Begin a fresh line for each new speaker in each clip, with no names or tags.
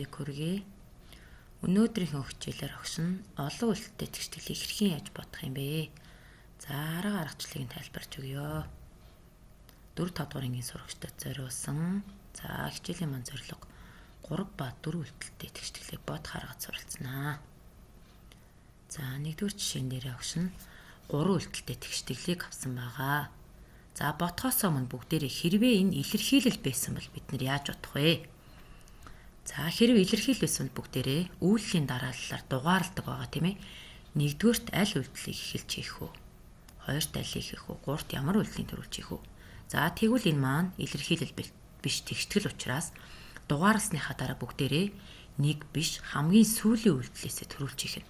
мэндийг хүргэе. Өнөөдрийн хичээлээр огш нь олон үлдэлтэй тэгшгэлийг хэрхэн яаж бодох юм бэ? За арга аргачлалыг тайлбарч өгье. 4-5 дугаар ангийн сурагчдад зориулсан. За хичээлийн маань зорилго 3 ба 4 үлдэлтэй тэгшгэлийг бодох аргад суралцсанаа. За нэгдүгээр жишээн дээр огш нь 3 үлдэлтэй тэгшгэлийг авсан байгаа. За бодхоос өмнө бүгдээрээ хэрвээ энэ илэрхийлэл байсан бол бид нар яаж бодох вэ? За хэрвээ илэрхийлэл байсан бүгдээрээ үйлдлийн дарааллаар дугаарладаг байгаа тийм ээ. Нэгдүгээрт аль үйлдэлийг эхэлж хийх үү? Хоёрт алийг хийх үү? Гуравт ямар үйлдлийн төрүүлж хийх үү? За тэгвэл энэ маань илэрхийлэл биш тэгштгэл учраас дугаарласныхаа дараа бүгдээрээ нэг биш хамгийн сүүлийн үйлдэлээсээ төрүүлж хийх нь.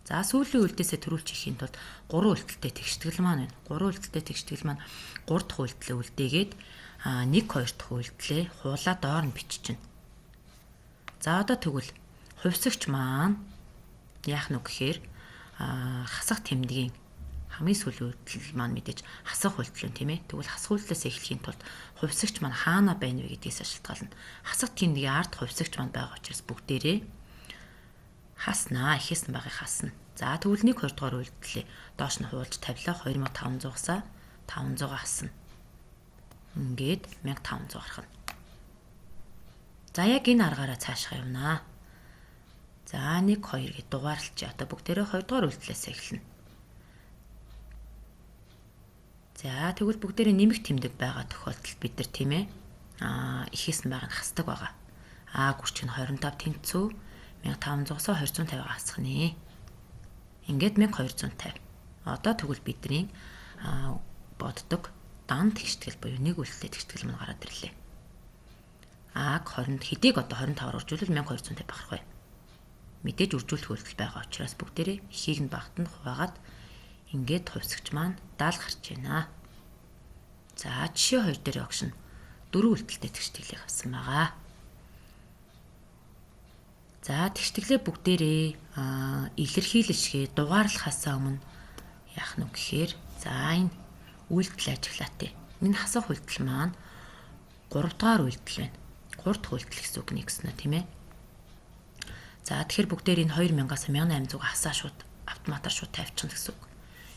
За сүүлийн үйлдэлээсээ төрүүлж хийхийн тулд 3 үйлдэлтэй тэгштгэл маань байна. 3 үйлдэлтэй тэгштгэл маань 3 дахь үйлдэлээ үлдээгээд 1 2 дахь үйлдэлээ хуулаа доор нь биччихнэ. За одоо тэгвэл хувьсагч маань яах нь гэхээр хасах тэмдгийн хамгийн сүүлийн үйлдэл маань мэдээж хасах үйлдэл нь тийм ээ. Тэгвэл хасах үйлдэлээс эхлэхийн тулд хувьсагч маань хаана байна вэ гэдгээс шалтгаална. Хасах тэмдгийн ард хувьсагч маань байгаа учраас бүгдээрээ хаснаа, ихэс нь багыг хасна. За тэгвэл 1 2 дугаар үйлдэлээ доош нь хуулж тавилаа 2500-аас 500 хасна. Ингээд 1500 гарах нь. За яг энэ аргаараа цаашгаа явнаа. За 1 2 гэд дугаарлалчаа. Одоо бүгдээрээ 2 дугаар үйлдэлээс эхэлнэ. За тэгвэл бүгдээрээ нэмэх тэмдэг байгаа тохиолдолд бид нар тийм ээ ихэс нь байгааг хасдаг байгаа. Гүрч нь 25 тэнцүү 1500-аас 250 хасах нэ. Ингээд 1250. Одоо тэгвэл бидний боддог дан тэгштгэл буюу нэг үйлдэлтэй тэгштгэл мань гараад ирлээ. 20-нд хэдийг одоо 25-аар үржүүлвэл 1250 бахарх бай. Мэдээж үржүүлэх үйлдэл байгаа учраас бүгдээрээ ихийг нь багтанд хуваагаад ингээд хувьсагч маань 70 гарч байна. За жишээ 2 дээр огш нь 4 үйлдэлтэй тэгшгэлийг авсан байгаа. За тэгшгэлээ бүгдээрээ илэрхийлэлшгээ дугаарлахаас өмнө яах нь гэхээр за энэ үйлдэл ажиглаатай. Энэ хасах үйлдэл маань 3 дугаар үйлдэл байна. 3 дахь үйлдэл гэсэн үг нэгснэ тийм ээ. За тэгэхээр бүгдээр энэ 2000-аас 1800 хасаа шууд автоматар шууд тавьчихна гэсэн үг.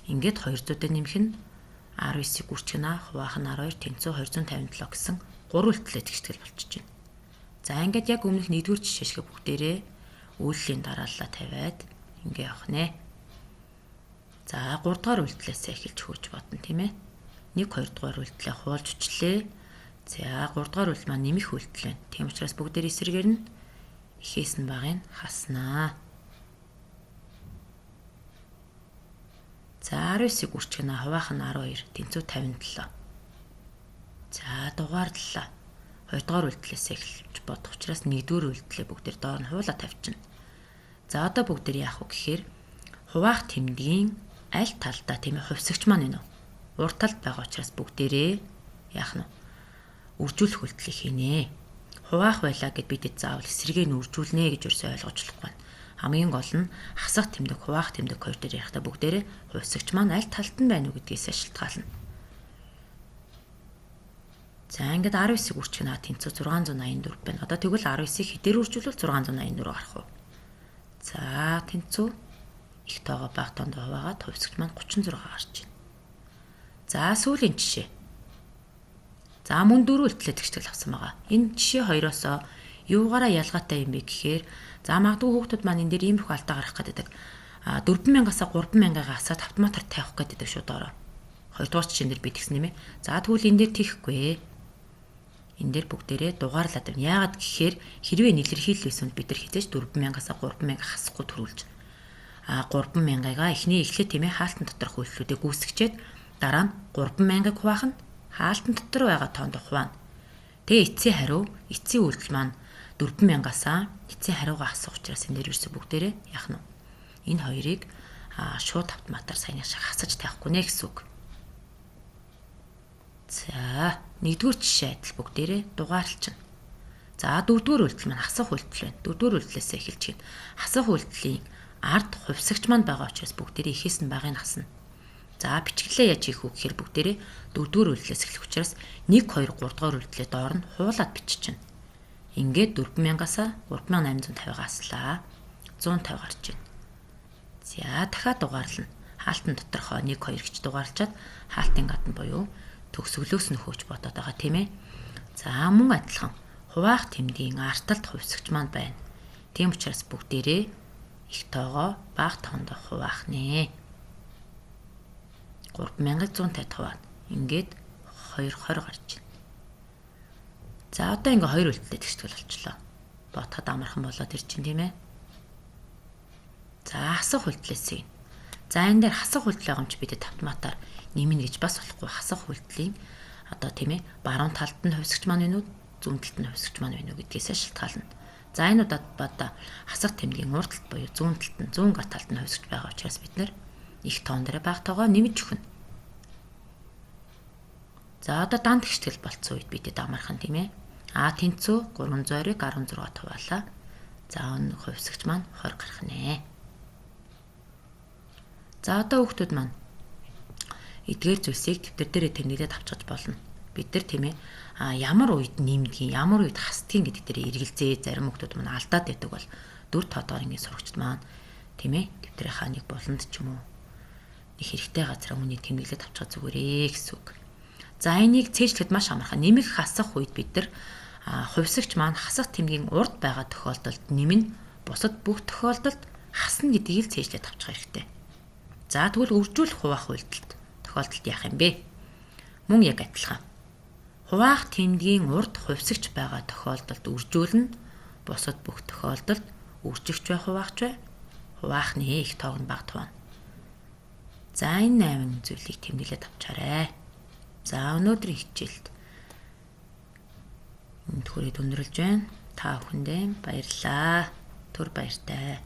Ингээд 200-д нэмэх нь 19-ийг үрчгэнэ, хуваах нь 12, тэнцүү 257 гэсэн 3 үйлдэлтэй тэгштгэл болчихж байна. За ингээд яг өмнөх 1-р жишээ шиг бүгдээрээ үйллийн дарааллаа тавиад ингээ явах нэ. За 3 дугаар үйлдэлээс эхэлж хөөж бодно тийм ээ. 1 2 дугаар үйлдэлээ хуулж өчлөө. За 3 дугаар үйлдэл маань нэмэх үйлдэл байна. Тийм учраас бүгдээр эсрэгээр нь ихээс нь багыг хаснаа. За 19-ийг үрчгэнэ, хуваах нь 12, тэнцүү 57. За дугаарлалаа. 2 дугаар үйлдэлээс эхэлж бодох учраас 1-р үйлдэлээ бүгдээр доор нь хуулаа тавьчихна. За одоо бүгдээр яах вэ гэхээр хуваах тэмдгийн аль талдаа тийм ээ хувьсагч маань байна уу? Урд талд байгаа учраас бүгдээрээ яах нь үржүүлэх үйлдэлийг хийнэ. Хуваах байлаа гэд бидэд заавал эсрэгээ нь үржүүлнэ гэж юусэн ойлгочлохгүй байна. Хамгийн гол нь хасах тэмдэг, хуваах тэмдэг хоёр дээр ярихдаа бүгдээрээ хувьсагч маань аль талд нь байна уу гэдгээс шалтгаална. За ингээд 19-ийг үрчгэнэ тэнцүү 684 байна. Одоо тэгвэл 19-ийг хэдээр үржүүлвэл 684 гарах уу? За тэнцүү их тоогоо бага тоонд хуваагаад хувьсагч маань 36 гарч байна. За сүүлийн жишээ. За мөн 4 үйлдэлтэй тэгштгэл авсан байгаа. Энэ жишээ хоёроос юугаараа ялгаатай юм бэ гэхээр за магадгүй хүүхдүүд маань энэ дээр иймэрхүү алдаа гарах гэдэг. 4000-аас 3000-аа хасаад автоматар тавих гэдэг шүү доороо. 2 дугаар жишээн дээр би тэгсэн нэмэ. За тэгвэл энэ дээр тийхгүй. Энэ дээр бүгдээрээ дугаарлаад байна. Яагаад гэхээр хэрвээ илэрхийлэл байсан бид нар хизээж 4000-аас 3000 хасахгүй төрүүлж 3000-аа эхний эхлээд тийм ээ хаалтан доторх үйлдэлүүдээ гүйцэгчээд дараа нь 3000-ыг хуваах нь хаалтан дотор байгаа тоонд хуваана. Тэгээ эцсийн хариу, эцсийн үйлдэл маань 4000-аас эцсийн хариугаа асах учраас энэ дээр ерөөсө бүгдээрээ яах нь энэ хоёрыг шууд автоматар саяны шиг хасаж тавихгүй нэ гэсэн үг. За 1-р жишээ адил бүгдээрээ дугаарлалчна. За 4-р үйлдэл маань хасах үйлдэл байна. 4-р үйлдэлээс эхэлж гин. Хасах үйлдэлийн ард хувьсагч маань байгаа учраас бүгдээрээ ихээс нь багыг хасна. За бичгэлээ яаж хийх вэ гэхээр бүгдээрээ 4-р үйлдэлээс эхлэх учраас 1 2 3 дугаар үйлдэлээ доор нь хуулаад биччихнэ. Ингээд 4,000-аас 3,850-ааслаа 150 гарч байна. За дахиад дугаарлана. Хаалтан доторхоо 1 2 гэж дугаарлчаад хаалтын гадна буюу төгсгөлөөс нь хөөж бодоод байгаа тийм ээ. За мөн адилхан хуваах тэмдгийн арталт хувьсгч маань байна. Тийм учраас бүгдээрээ их тоогоо бага тоондоо хуваах нэ. 3,150 хуваад ингээд 220 гарч байна. За одоо ингээ 2 үлдэлтэй тэгштгэл болчлоо. Бодоход амархан болоод ирж байна тийм ээ. За хасах үлдлээсээ. За энэ дээр хасах үлдэл байгаа юм чи бидэд автоматар нэмнэ гэж бас болохгүй. Хасах үлдлийн одоо тийм ээ баруун талд нь хувьсгч маань байна уу, зүүн талд нь хувьсгч маань байна уу гэдгээс шалтгаална. За энэ удаад бада хасах тэмдгийн урд талд буюу зүүн талд нь зүүн гар талд нь хувьсгч байгаа учраас бид нэр их тоон дээр бага тоогоо нэмж өгнө. За одоо дан тэгштгэл болцсон үед бидэд амархан тийм ээ. Тэнцүү 300-ыг 16 хуваалаа. За энэ хувьсгч маань 20 гарах нэ. За одоо хүүхдүүд маань эдгээр зүйлсийг дэвтэр дээрээ тэмдэглээд авчиж болно. Бид нар тийм ээ ямар үед нэмдгийг, ямар үед хасдгийг гэдэг дээр эргэлзээ зарим хүүхдүүд маань алдаад байдаг бол 4 тоодоор ингэ сурагчд маань тийм ээ дэвтрийнхаа нэг буланд ч юм уу нэг хэрэгтэй газар үнийг тэмдэглээд авчих зүгээрээ гэсэн үг. За энийг цээжлэхэд маш амархан. Нэмэх хасах үед бид нар хувьсгч маань хасах тэмдгийн урд байгаа тохиолдолд нэмнэ, бусад бүх тохиолдолд хасна гэдгийг л цээжлээд авчих хэрэгтэй. За тэгвэл үржүүлэх хуваах үйлдэлд тохиолдолд яах юм бэ? Мөн яг адилхан. Хуваах тэмдгийн урд хувьсгч байгаа тохиолдолд үржүүлнэ, бусад бүх тохиолдолд үржигч бай, хуваахч бай, хуваах нэ их тоог нь бага тувна. За энэ 8 зүйлийг тэмдэглээд авчаарай. За өнөөдрийн хичээлд энэ төхөрөд өндөрлж байна. Та бүхэндээ баярлалаа. Түр баяртай.